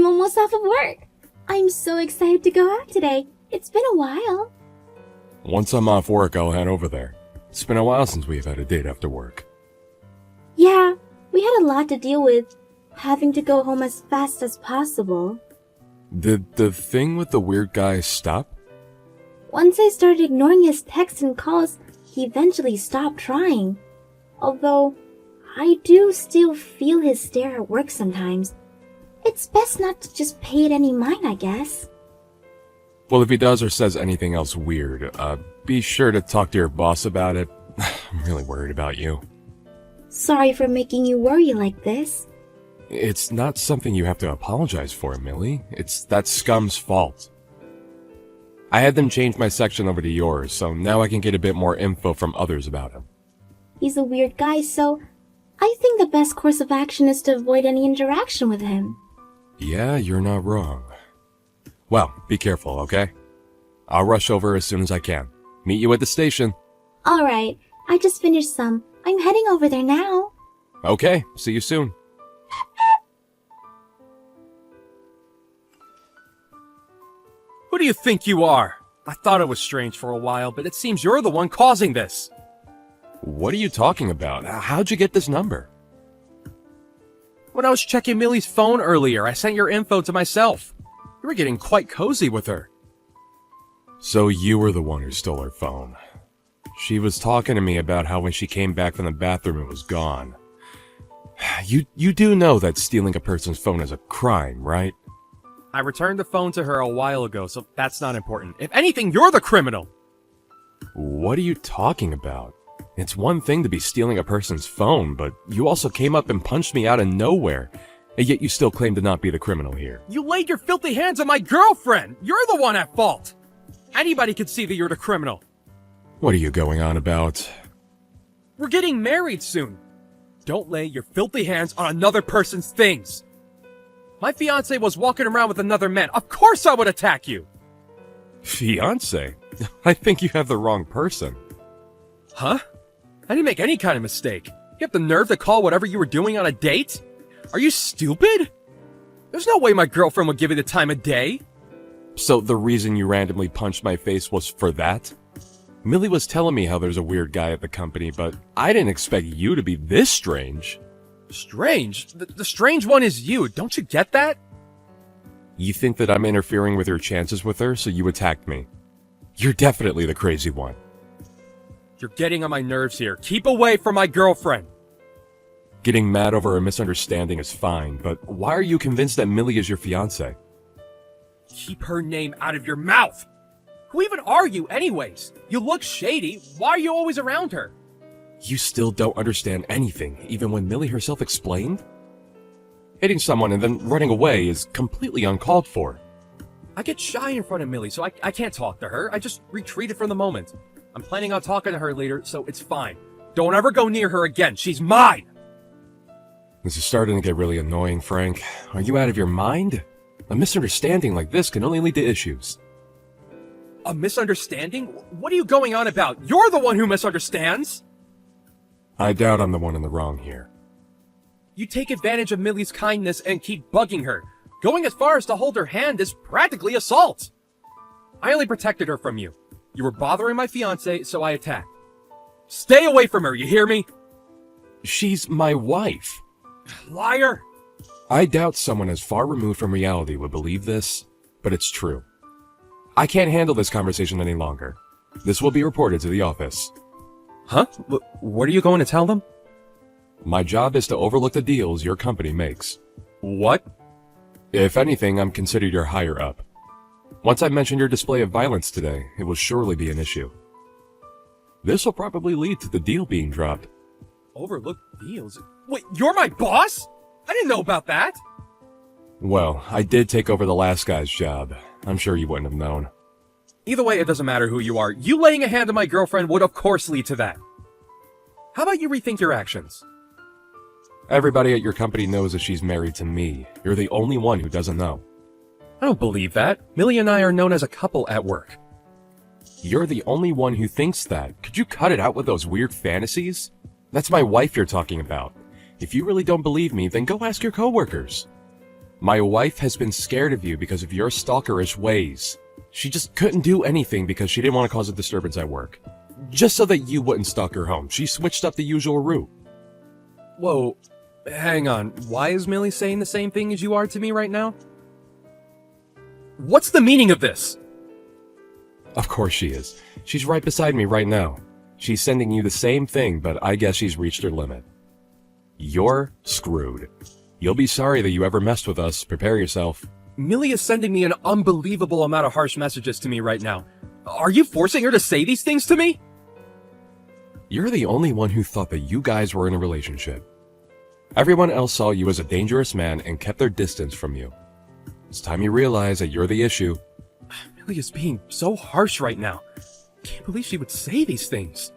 I'm almost off of work. I'm so excited to go out today. It's been a while. Once I'm off work, I'll head over there. It's been a while since we've had a date after work. Yeah, we had a lot to deal with, having to go home as fast as possible. Did the thing with the weird guy stop? Once I started ignoring his texts and calls, he eventually stopped trying. Although, I do still feel his stare at work sometimes. It's best not to just pay it any mind, I guess. Well, if he does or says anything else weird, be sure to talk to your boss about it. I'm really worried about you. Sorry for making you worry like this. It's not something you have to apologize for, Millie. It's that scum's fault. I had them change my section over to yours, so now I can get a bit more info from others about him. He's a weird guy, so I think the best course of action is to avoid any interaction with him. Yeah, you're not wrong. Well, be careful, okay? I'll rush over as soon as I can. Meet you at the station. Alright, I just finished some. I'm heading over there now. Okay, see you soon. Who do you think you are? I thought it was strange for a while, but it seems you're the one causing this. What are you talking about? How'd you get this number? When I was checking Millie's phone earlier, I sent your info to myself. You were getting quite cozy with her. So you were the one who stole her phone. She was talking to me about how when she came back from the bathroom it was gone. You do know that stealing a person's phone is a crime, right? I returned the phone to her a while ago, so that's not important. If anything, you're the criminal! What are you talking about? It's one thing to be stealing a person's phone, but you also came up and punched me out of nowhere, and yet you still claim to not be the criminal here. You laid your filthy hands on my girlfriend! You're the one at fault! Anybody could see that you're the criminal. What are you going on about? We're getting married soon. Don't lay your filthy hands on another person's things. My fiancé was walking around with another man. Of course I would attack you! Fiancé? I think you have the wrong person. Huh? I didn't make any kind of mistake. You have the nerve to call whatever you were doing on a date? Are you stupid? There's no way my girlfriend would give you the time of day. So the reason you randomly punched my face was for that? Millie was telling me how there's a weird guy at the company, but I didn't expect you to be this strange. Strange? The strange one is you. Don't you get that? You think that I'm interfering with your chances with her, so you attacked me. You're definitely the crazy one. You're getting on my nerves here. Keep away from my girlfriend. Getting mad over a misunderstanding is fine, but why are you convinced that Millie is your fiancé? Keep her name out of your mouth! Who even are you anyways? You look shady. Why are you always around her? You still don't understand anything, even when Millie herself explained? Hitting someone and then running away is completely uncalled for. I get shy in front of Millie, so I can't talk to her. I just retreated from the moment. I'm planning on talking to her later, so it's fine. Don't ever go near her again. She's mine! This is starting to get really annoying, Frank. Are you out of your mind? A misunderstanding like this can only lead to issues. A misunderstanding? What are you going on about? You're the one who misunderstands! I doubt I'm the one in the wrong here. You take advantage of Millie's kindness and keep bugging her. Going as far as to hold her hand is practically assault. I only protected her from you. You were bothering my fiancé, so I attacked. Stay away from her, you hear me? She's my wife. Liar! I doubt someone as far removed from reality would believe this, but it's true. I can't handle this conversation any longer. This will be reported to the office. Huh? What are you going to tell them? My job is to overlook the deals your company makes. What? If anything, I'm considered your higher up. Once I mention your display of violence today, it will surely be an issue. This will probably lead to the deal being dropped. Overlook deals? Wait, you're my boss? I didn't know about that! Well, I did take over the last guy's job. I'm sure you wouldn't have known. Either way, it doesn't matter who you are. You laying a hand on my girlfriend would of course lead to that. How about you rethink your actions? Everybody at your company knows that she's married to me. You're the only one who doesn't know. I don't believe that. Millie and I are known as a couple at work. You're the only one who thinks that. Could you cut it out with those weird fantasies? That's my wife you're talking about. If you really don't believe me, then go ask your coworkers. My wife has been scared of you because of your stalkerish ways. She just couldn't do anything because she didn't want to cause a disturbance at work. Just so that you wouldn't stalk her home, she switched up the usual route. Whoa, hang on. Why is Millie saying the same thing as you are to me right now? What's the meaning of this? Of course she is. She's right beside me right now. She's sending you the same thing, but I guess she's reached her limit. You're screwed. You'll be sorry that you ever messed with us. Prepare yourself. Millie is sending me an unbelievable amount of harsh messages to me right now. Are you forcing her to say these things to me? You're the only one who thought that you guys were in a relationship. Everyone else saw you as a dangerous man and kept their distance from you. It's time you realize that you're the issue. Millie is being so harsh right now. Can't believe she would say these things.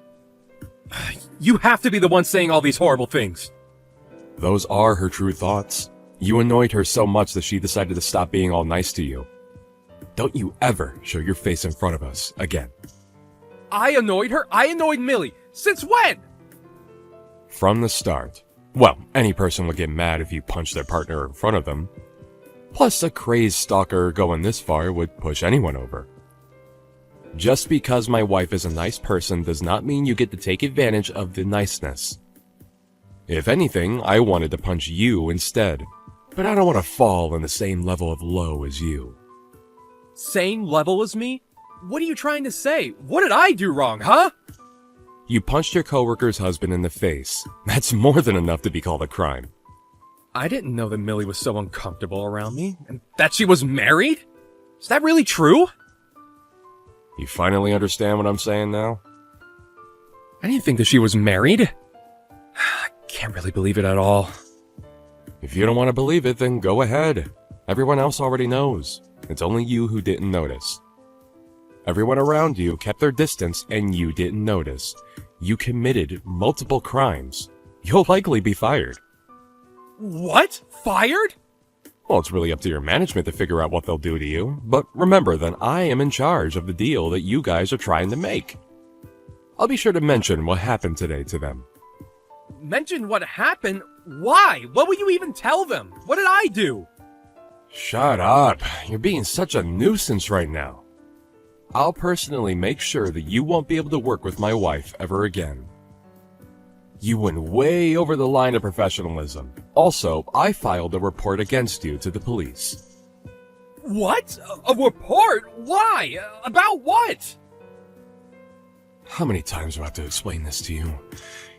You have to be the one saying all these horrible things. Those are her true thoughts. You annoyed her so much that she decided to stop being all nice to you. Don't you ever show your face in front of us again. I annoyed her? I annoyed Millie. Since when? From the start. Well, any person would get mad if you punched their partner in front of them. Plus, a crazed stalker going this far would push anyone over. Just because my wife is a nice person does not mean you get to take advantage of the niceness. If anything, I wanted to punch you instead. But I don't want to fall in the same level of low as you. Same level as me? What are you trying to say? What did I do wrong, huh? You punched your coworker's husband in the face. That's more than enough to be called a crime. I didn't know that Millie was so uncomfortable around me, and that she was married? Is that really true? You finally understand what I'm saying now? I didn't think that she was married. I can't really believe it at all. If you don't want to believe it, then go ahead. Everyone else already knows. It's only you who didn't notice. Everyone around you kept their distance and you didn't notice. You committed multiple crimes. You'll likely be fired. What? Fired? Well, it's really up to your management to figure out what they'll do to you. But remember that I am in charge of the deal that you guys are trying to make. I'll be sure to mention what happened today to them. Mention what happened? Why? What will you even tell them? What did I do? Shut up. You're being such a nuisance right now. I'll personally make sure that you won't be able to work with my wife ever again. You went way over the line of professionalism. Also, I filed a report against you to the police. What? A report? Why? About what? How many times do I have to explain this to you?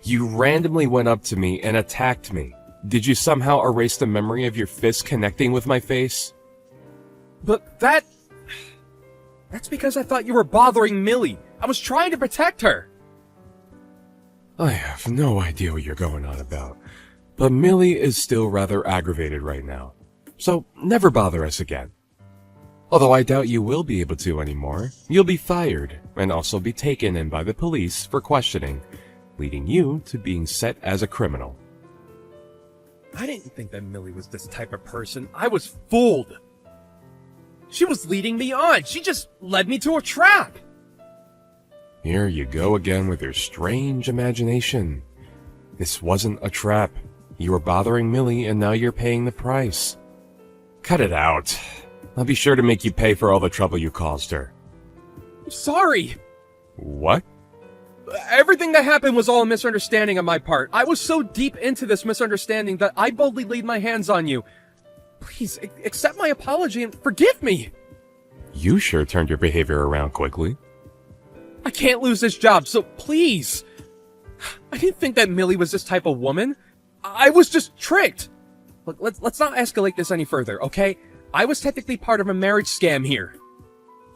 You randomly went up to me and attacked me. Did you somehow erase the memory of your fist connecting with my face? But that's because I thought you were bothering Millie. I was trying to protect her. I have no idea what you're going on about, but Millie is still rather aggravated right now, so never bother us again. Although I doubt you will be able to anymore, you'll be fired and also be taken in by the police for questioning, leading you to being set as a criminal. I didn't think that Millie was this type of person. I was fooled. She was leading me on. She just led me to a trap. Here you go again with your strange imagination. This wasn't a trap. You were bothering Millie and now you're paying the price. Cut it out. I'll be sure to make you pay for all the trouble you caused her. I'm sorry. What? Everything that happened was all a misunderstanding on my part. I was so deep into this misunderstanding that I boldly laid my hands on you. Please, accept my apology and forgive me. You sure turned your behavior around quickly. I can't lose this job, so please. I didn't think that Millie was this type of woman. I was just tricked. Look, let's not escalate this any further, okay? I was technically part of a marriage scam here.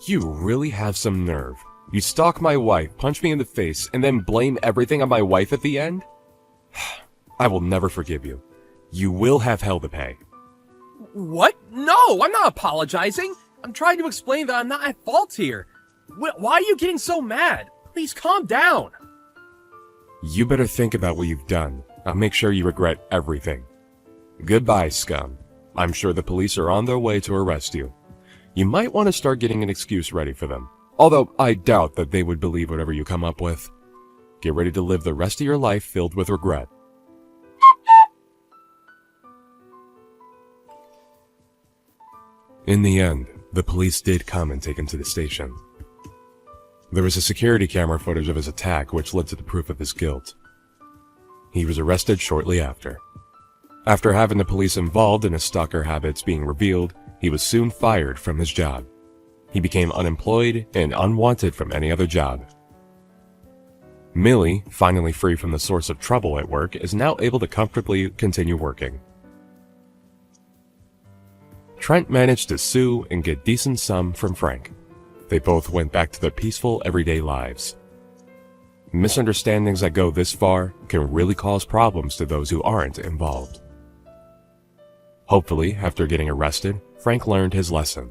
You really have some nerve. You stalk my wife, punch me in the face, and then blame everything on my wife at the end? I will never forgive you. You will have hell to pay. What? No, I'm not apologizing. I'm trying to explain that I'm not at fault here. Why are you getting so mad? Please calm down. You better think about what you've done. I'll make sure you regret everything. Goodbye, scum. I'm sure the police are on their way to arrest you. You might want to start getting an excuse ready for them. Although I doubt that they would believe whatever you come up with. Get ready to live the rest of your life filled with regret. In the end, the police did come and take him to the station. There was a security camera footage of his attack which led to the proof of his guilt. He was arrested shortly after. After having the police involved in his stalker habits being revealed, he was soon fired from his job. He became unemployed and unwanted from any other job. Millie, finally free from the source of trouble at work, is now able to comfortably continue working. Trent managed to sue and get decent sum from Frank. They both went back to their peaceful, everyday lives. Misunderstandings that go this far can really cause problems to those who aren't involved. Hopefully, after getting arrested, Frank learned his lesson.